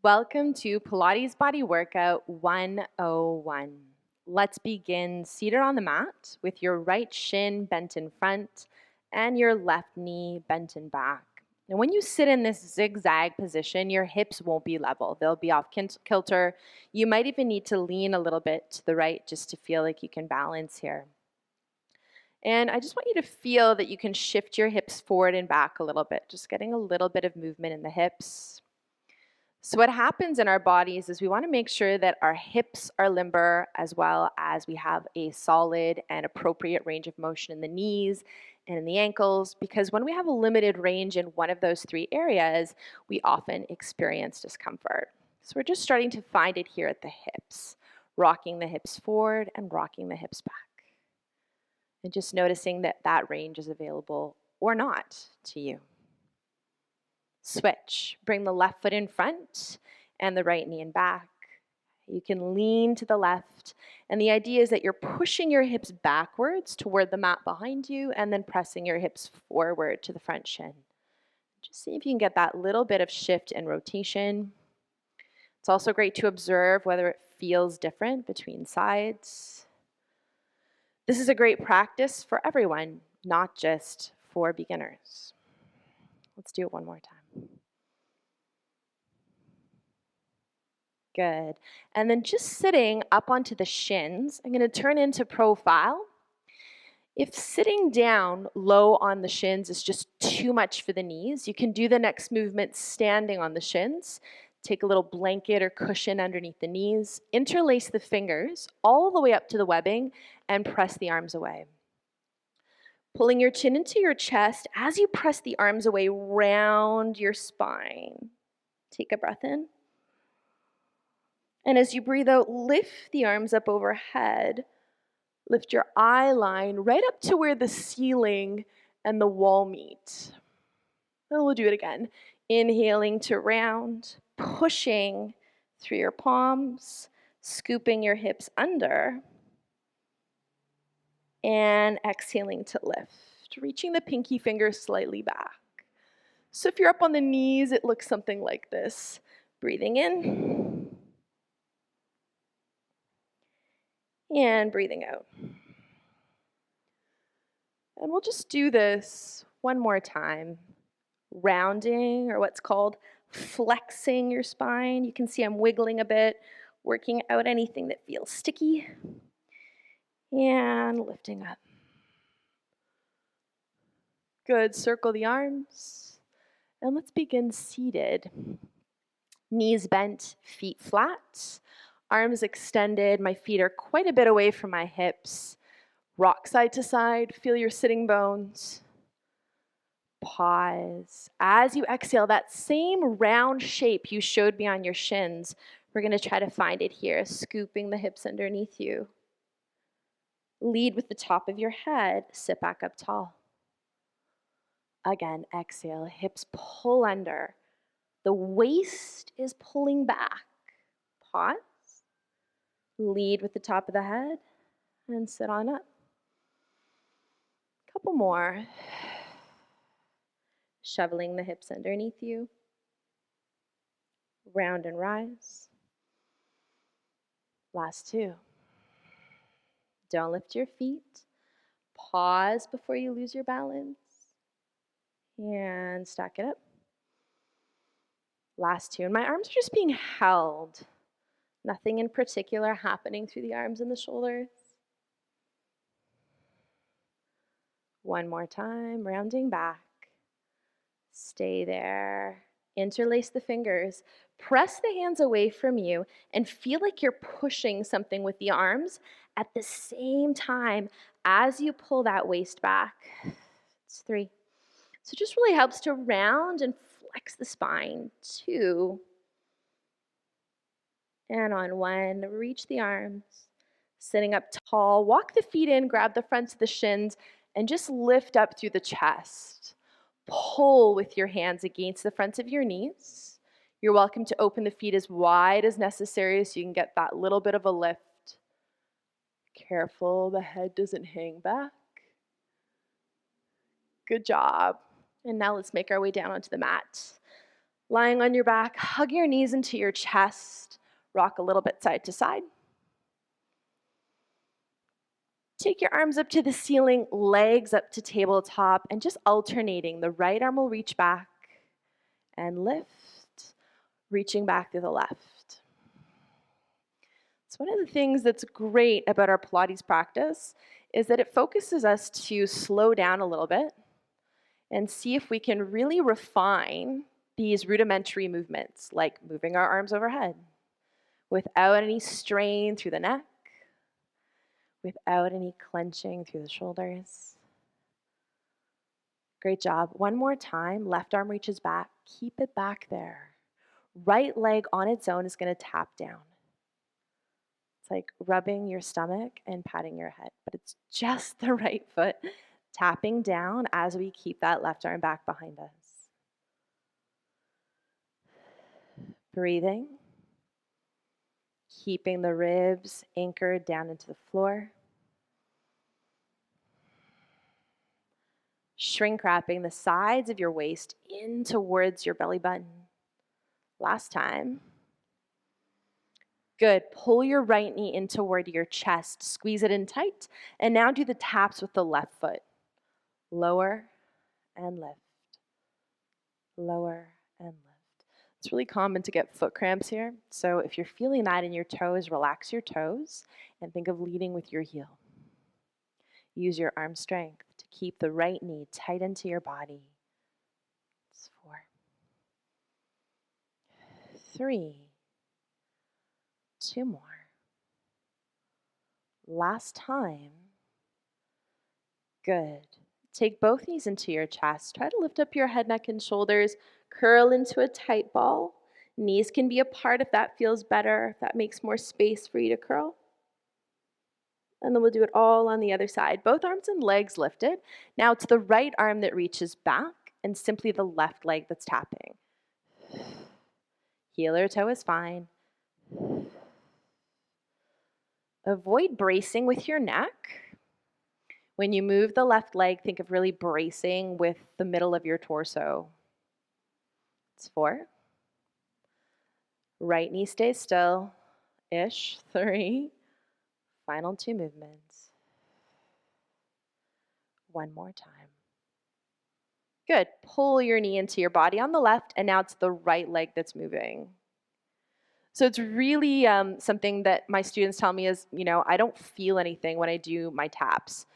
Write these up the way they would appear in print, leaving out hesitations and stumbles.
Welcome to Pilates Body Workout 101. Let's begin seated on the mat with your right shin bent in front and your left knee bent in back. Now, when you sit in this zigzag position, your hips won't be level. They'll be off kilter. You might even need to lean a little bit to the right just to feel like you can balance here. And I just want you to feel that you can shift your hips forward and back a little bit, just getting a little bit of movement in the hips. So what happens in our bodies is we want to make sure that our hips are limber as well as we have a solid and appropriate range of motion in the knees and in the ankles, because when we have a limited range in one of those three areas, we often experience discomfort. So we're just starting to find it here at the hips, rocking the hips forward and rocking the hips back. And just noticing that that range is available or not to you. Switch. Bring the left foot in front and the right knee in back. You can lean to the left. And the idea is that you're pushing your hips backwards toward the mat behind you and then pressing your hips forward to the front shin. Just see if you can get that little bit of shift and rotation. It's also great to observe whether it feels different between sides. This is a great practice for everyone, not just for beginners. Let's do it one more time. Good. And then just sitting up onto the shins, I'm going to turn into profile. If sitting down low on the shins is just too much for the knees, you can do the next movement standing on the shins. Take a little blanket or cushion underneath the knees, interlace the fingers all the way up to the webbing, and press the arms away. Pulling your chin into your chest as you press the arms away, round your spine. Take a breath in. And as you breathe out, lift the arms up overhead. Lift your eye line right up to where the ceiling and the wall meet. And we'll do it again. Inhaling to round, pushing through your palms, scooping your hips under, and exhaling to lift, reaching the pinky finger slightly back. So if you're up on the knees, it looks something like this. Breathing in, and breathing out. And we'll just do this one more time. Rounding, or what's called flexing your spine. You can see I'm wiggling a bit, working out anything that feels sticky. And lifting up. Good, circle the arms. And let's begin seated. Knees bent, feet flat. Arms extended, my feet are quite a bit away from my hips. Rock side to side, feel your sitting bones. Pause. As you exhale, that same round shape you showed me on your shins, we're going to try to find it here, scooping the hips underneath you. Lead with the top of your head, sit back up tall. Again, exhale, hips pull under. The waist is pulling back. Pause. Lead with the top of the head and sit on up. Couple more. Shoveling the hips underneath you. Round and rise. Last two. Don't lift your feet. Pause before you lose your balance. And stack it up. Last two. And my arms are just being held. Nothing in particular happening through the arms and the shoulders. One more time, rounding back. Stay there. Interlace the fingers. Press the hands away from you and feel like you're pushing something with the arms at the same time as you pull that waist back. It's three. So it just really helps to round and flex the spine. Two. And on one, reach the arms. Sitting up tall, walk the feet in, grab the fronts of the shins, and just lift up through the chest. Pull with your hands against the fronts of your knees. You're welcome to open the feet as wide as necessary so you can get that little bit of a lift. Careful, the head doesn't hang back. Good job. And now let's make our way down onto the mat. Lying on your back, hug your knees into your chest, rock a little bit side to side. Take your arms up to the ceiling, legs up to tabletop, and just alternating. The right arm will reach back and lift, reaching back to the left. So one of the things that's great about our Pilates practice is that it focuses us to slow down a little bit and see if we can really refine these rudimentary movements, like moving our arms overhead without any strain through the neck, without any clenching through the shoulders. Great job. One more time. Left arm reaches back. Keep it back there. Right leg on its own is going to tap down. It's like rubbing your stomach and patting your head, but it's just the right foot tapping down as we keep that left arm back behind us. Breathing. Keeping the ribs anchored down into the floor. Shrink wrapping the sides of your waist in towards your belly button. Last time. Good. Pull your right knee in toward your chest. Squeeze it in tight. And now do the taps with the left foot. Lower and lift. Lower and lift. It's really common to get foot cramps here. So if you're feeling that in your toes, relax your toes and think of leading with your heel. Use your arm strength to keep the right knee tight into your body. It's 4, 3, 2 more. Last time. Good. Take both knees into your chest. Try to lift up your head, neck, and shoulders. Curl into a tight ball. Knees can be apart if that feels better, if that makes more space for you to curl. And then we'll do it all on the other side. Both arms and legs lifted. Now it's the right arm that reaches back and simply the left leg that's tapping. Heel or toe is fine. Avoid bracing with your neck. When you move the left leg, think of really bracing with the middle of your torso. It's 4. Right knee stays still-ish. 3. Final 2 movements. One more time. Good. Pull your knee into your body on the left, and now it's the right leg that's moving. So it's really something that my students tell me is, I don't feel anything when I do my taps.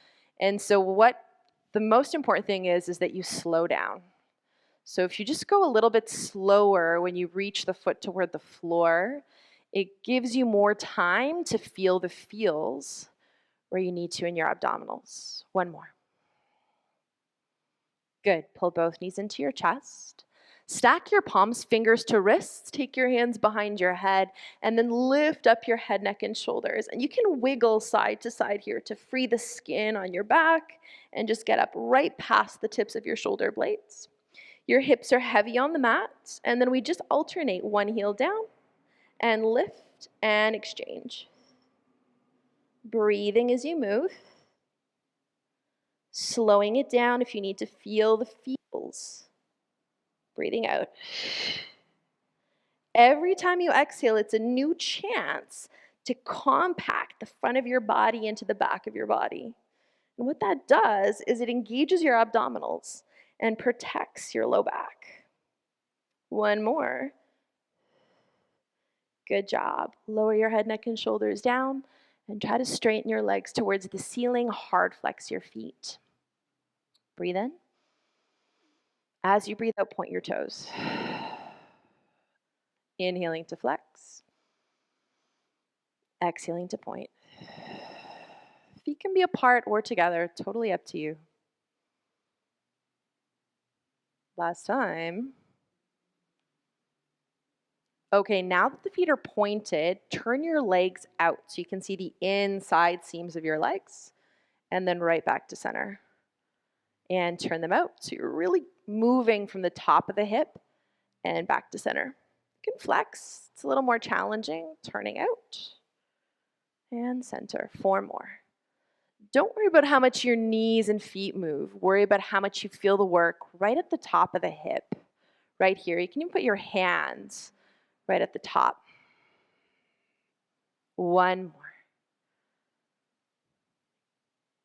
And so what the most important thing is that you slow down. So if you just go a little bit slower when you reach the foot toward the floor, it gives you more time to feel the feels where you need to in your abdominals. One more. Good. Pull both knees into your chest. Stack your palms, fingers to wrists. Take your hands behind your head and then lift up your head, neck, and shoulders. And you can wiggle side to side here to free the skin on your back and just get up right past the tips of your shoulder blades. Your hips are heavy on the mat, and then we just alternate one heel down and lift and exchange. Breathing as you move. Slowing it down if you need to feel the feels. Breathing out. Every time you exhale, it's a new chance to compact the front of your body into the back of your body. And what that does is it engages your abdominals and protects your low back. One more. Good job. Lower your head, neck, and shoulders down and try to straighten your legs towards the ceiling. Hard flex your feet. Breathe in. As you breathe out, point your toes. Inhaling to flex. Exhaling to point. Feet can be apart or together, totally up to you. Last time. Okay, now that the feet are pointed, turn your legs out so you can see the inside seams of your legs, and then right back to center. And turn them out. So you're really moving from the top of the hip and back to center. You can flex. It's a little more challenging. Turning out. And center. 4 more. Don't worry about how much your knees and feet move. Worry about how much you feel the work right at the top of the hip, right here. You can even put your hands right at the top. One more.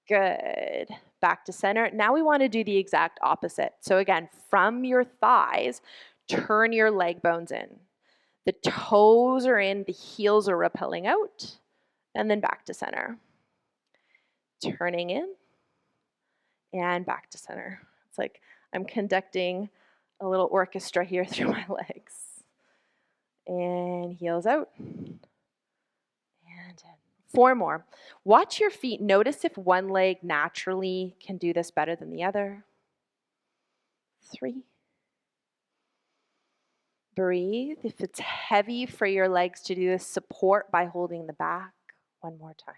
Good. Back to center. Now we want to do the exact opposite. So again, from your thighs, turn your leg bones in. The toes are in, the heels are rappelling out, and then back to center. Turning in and back to center. It's like I'm conducting a little orchestra here through my legs. And heels out. And in. 4 more. Watch your feet. Notice if one leg naturally can do this better than the other. 3. Breathe. If it's heavy for your legs to do this, support by holding the back. 1 more time.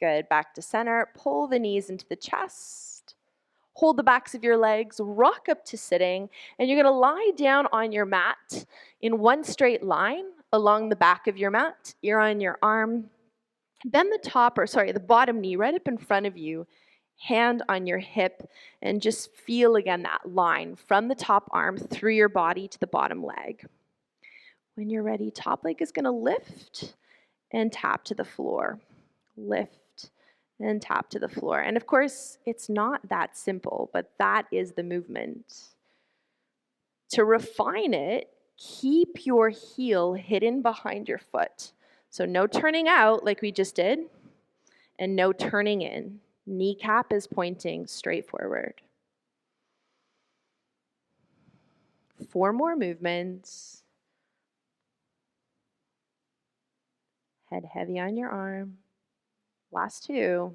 Good. Back to center. Pull the knees into the chest. Hold the backs of your legs. Rock up to sitting. And you're going to lie down on your mat in one straight line along the back of your mat. Ear on your arm. Bend the bottom knee right up in front of you. Hand on your hip. And just feel again that line from the top arm through your body to the bottom leg. When you're ready, top leg is going to lift and tap to the floor. Lift and tap to the floor. And of course, it's not that simple, but that is the movement. To refine it, keep your heel hidden behind your foot. So no turning out like we just did, and no turning in. Kneecap is pointing straight forward. 4 more movements. Head heavy on your arm. Last 2.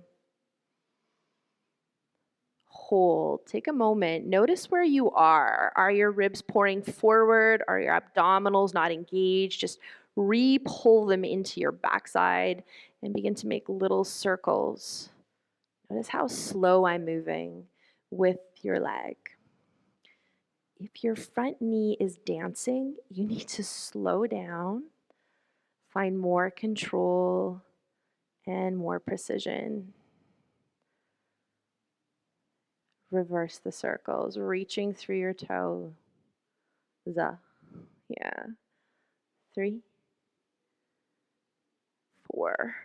Hold. Take a moment. Notice where you are. Are your ribs pouring forward? Are your abdominals not engaged? Just re-pull them into your backside and begin to make little circles. Notice how slow I'm moving with your leg. If your front knee is dancing, you need to slow down, find more control and more precision. Reverse the circles, reaching through your toes. Yeah. 3, 4,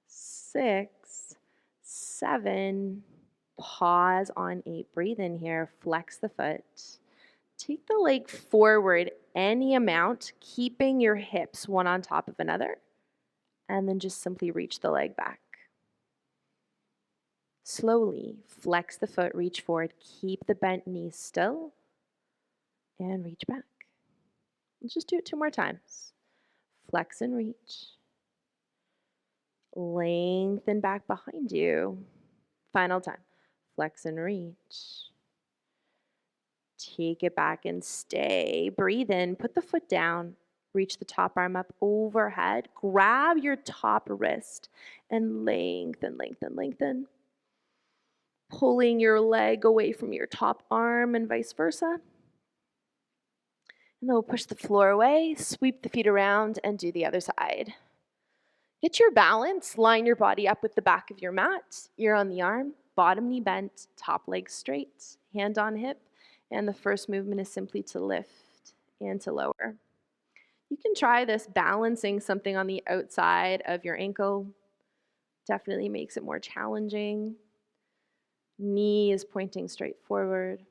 6, 7. Pause on 8. Breathe in here. Flex the foot. Take the leg forward any amount, keeping your hips one on top of another. And then just simply reach the leg back. Slowly flex the foot, reach forward, keep the bent knees still, and reach back. Let's just do it 2 more times. Flex and reach. Lengthen back behind you. Final time. Flex and reach. Take it back and stay. Breathe in, put the foot down, reach the top arm up overhead, grab your top wrist, and lengthen, lengthen, lengthen. Pulling your leg away from your top arm and vice versa. And then we'll push the floor away, sweep the feet around, and do the other side. Get your balance, line your body up with the back of your mat, ear on the arm, bottom knee bent, top leg straight, hand on hip, and the first movement is simply to lift and to lower. You can try this balancing something on the outside of your ankle. Definitely makes it more challenging. Knee is pointing straight forward.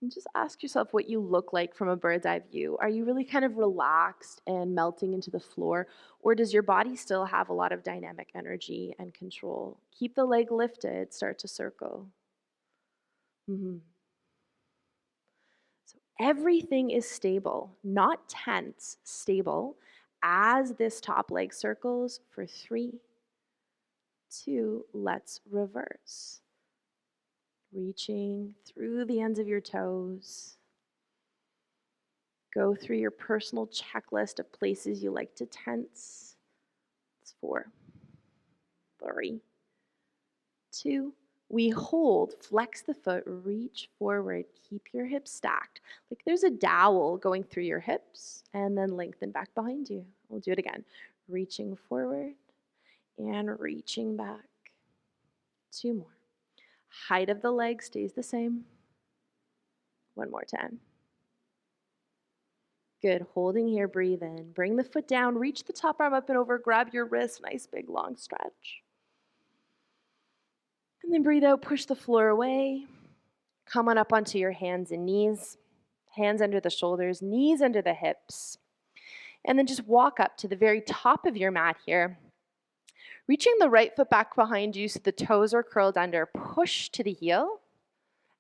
And just ask yourself what you look like from a bird's eye view. Are you really kind of relaxed and melting into the floor, or does your body still have a lot of dynamic energy and control? Keep the leg lifted, start to circle. So everything is stable, not tense, stable, as this top leg circles for 3, 2, let's reverse. Reaching through the ends of your toes. Go through your personal checklist of places you like to tense. It's 4, 3, 2. We hold, flex the foot, reach forward, keep your hips stacked. Like there's a dowel going through your hips, and then lengthen back behind you. We'll do it again. Reaching forward and reaching back. 2 more. Height of the leg stays the same. One more time. Good. Holding here, breathe in. Bring the foot down, reach the top arm up and over, grab your wrist, nice big long stretch. And then breathe out, push the floor away. Come on up onto your hands and knees. Hands under the shoulders, knees under the hips. And then just walk up to the very top of your mat here. Reaching the right foot back behind you so the toes are curled under. Push to the heel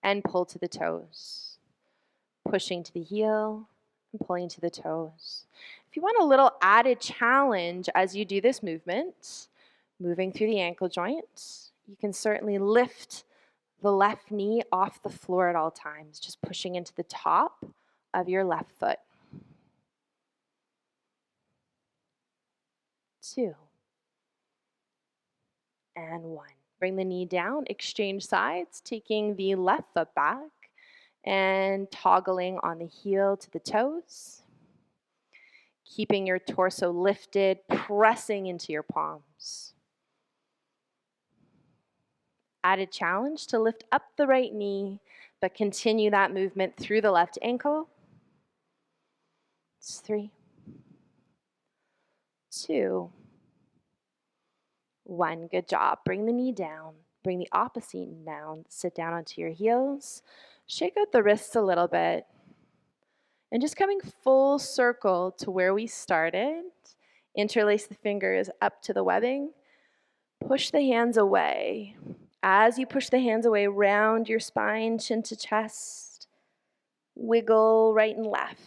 and pull to the toes. Pushing to the heel and pulling to the toes. If you want a little added challenge as you do this movement, moving through the ankle joint, you can certainly lift the left knee off the floor at all times, just pushing into the top of your left foot. 2 and 1. Bring the knee down, exchange sides, taking the left foot back and toggling on the heel to the toes. Keeping your torso lifted, pressing into your palms. Added challenge to lift up the right knee, but continue that movement through the left ankle. It's 3, 2, 1. Good job. Bring the knee down. Bring the opposite knee down. Sit down onto your heels. Shake out the wrists a little bit. And just coming full circle to where we started. Interlace the fingers up to the webbing. Push the hands away. As you push the hands away, round your spine, chin to chest. Wiggle right and left.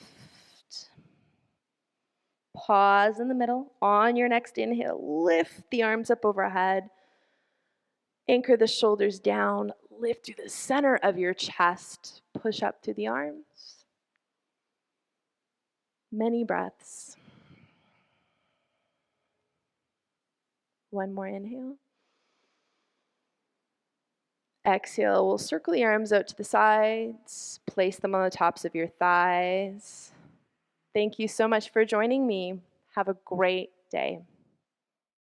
Pause in the middle. On your next inhale, lift the arms up overhead. Anchor the shoulders down. Lift through the center of your chest. Push up through the arms. Many breaths. One more inhale. Exhale, we'll circle the arms out to the sides. Place them on the tops of your thighs. Thank you so much for joining me. Have a great day.